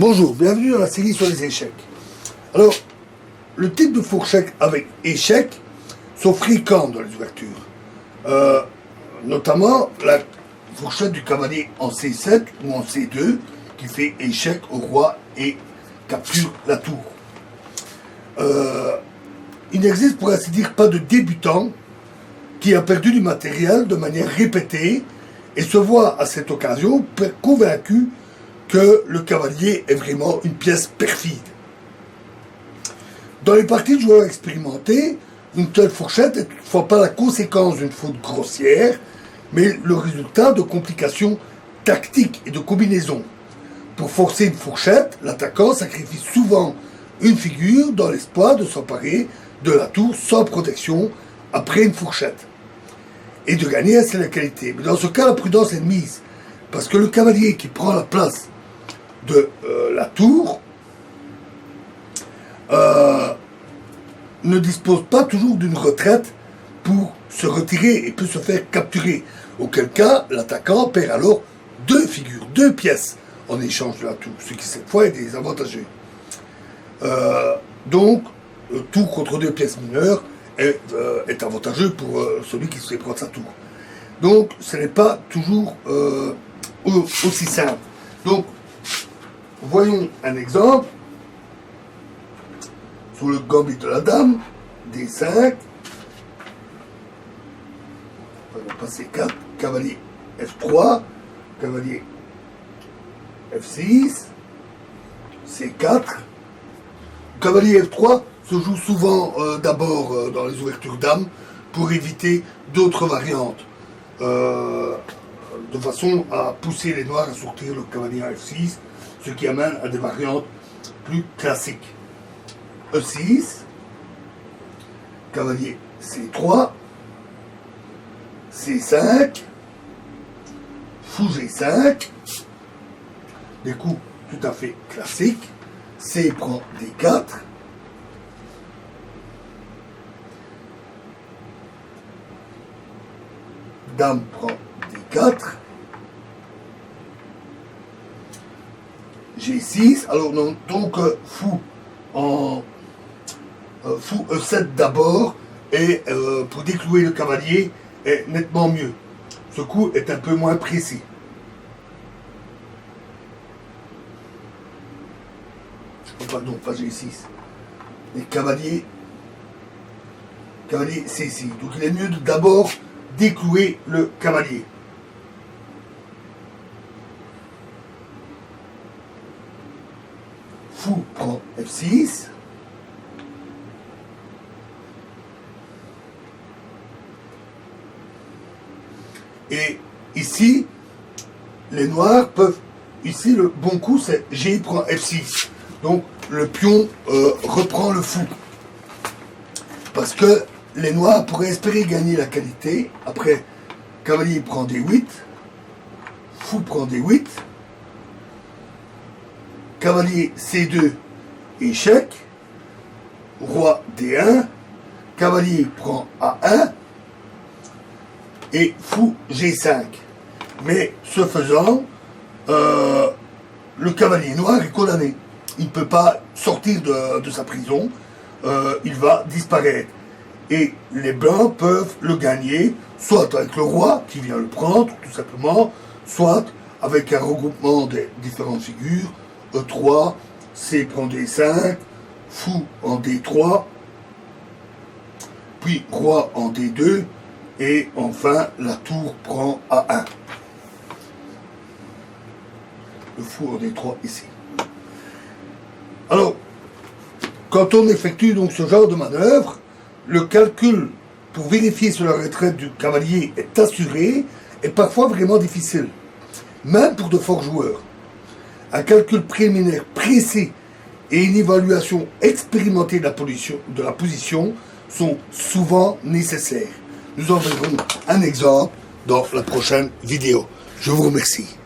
Bonjour, bienvenue dans la série sur les échecs. Alors, le type de fourchette avec échec sont fréquents dans les ouvertures. Notamment la fourchette du cavalier en C7 ou en C2 qui fait échec au roi et capture la tour. Il n'existe pour ainsi dire pas de débutant qui a perdu du matériel de manière répétée et se voit à cette occasion convaincu que le cavalier est vraiment une pièce perfide. Dans les parties de joueurs expérimentés, une telle fourchette n'est toutefois pas la conséquence d'une faute grossière, mais le résultat de complications tactiques et de combinaisons. Pour forcer une fourchette, l'attaquant sacrifie souvent une figure dans l'espoir de s'emparer de la tour sans protection après une fourchette et de gagner ainsi la qualité. Mais dans ce cas, la prudence est mise, parce que le cavalier qui prend la place de la tour ne dispose pas toujours d'une retraite pour se retirer et peut se faire capturer, auquel cas l'attaquant perd alors deux figures, deux pièces en échange de la tour, ce qui cette fois est désavantageux. Donc, tour contre deux pièces mineures est avantageux pour celui qui se fait prendre sa tour. Donc, ce n'est pas toujours aussi simple. Donc, voyons un exemple sur le gambit de la dame, D5, on va passer 4, cavalier F3, cavalier F6, C4. Cavalier F3 se joue souvent d'abord dans les ouvertures dames pour éviter d'autres variantes, de façon à pousser les noirs à sortir le cavalier F6, ce qui amène à des variantes plus classiques. E6, cavalier C3, C5, fou G5, des coups tout à fait classiques. C prend D4, dame prend D4, G6, alors non, donc fou E7 d'abord, et pour déclouer le cavalier est nettement mieux. Ce coup est un peu moins précis. Pardon, pas G6. Mais cavalier C6. Donc il est mieux de d'abord déclouer le cavalier. Fou prend F6. Et ici, les noirs peuvent... Ici, le bon coup, c'est G prend F6. Donc, le pion reprend le fou. Parce que les noirs pourraient espérer gagner la qualité. Après, cavalier prend D8. Fou prend D8. Cavalier C2, échec. Roi D1. Cavalier prend A1. Et fou G5. Mais ce faisant, le cavalier noir est condamné. Il ne peut pas sortir de sa prison, il va disparaître. Et les blancs peuvent le gagner, soit avec le roi qui vient le prendre, tout simplement, soit avec un regroupement des différentes figures, E3, C prend D5, fou en D3, puis roi en D2, et enfin la tour prend A1. Le fou en D3 ici. Alors, quand on effectue donc ce genre de manœuvre, le calcul pour vérifier sur la retraite du cavalier est assuré et parfois vraiment difficile, même pour de forts joueurs. Un calcul préliminaire précis et une évaluation expérimentée de la position sont souvent nécessaires. Nous en verrons un exemple dans la prochaine vidéo. Je vous remercie.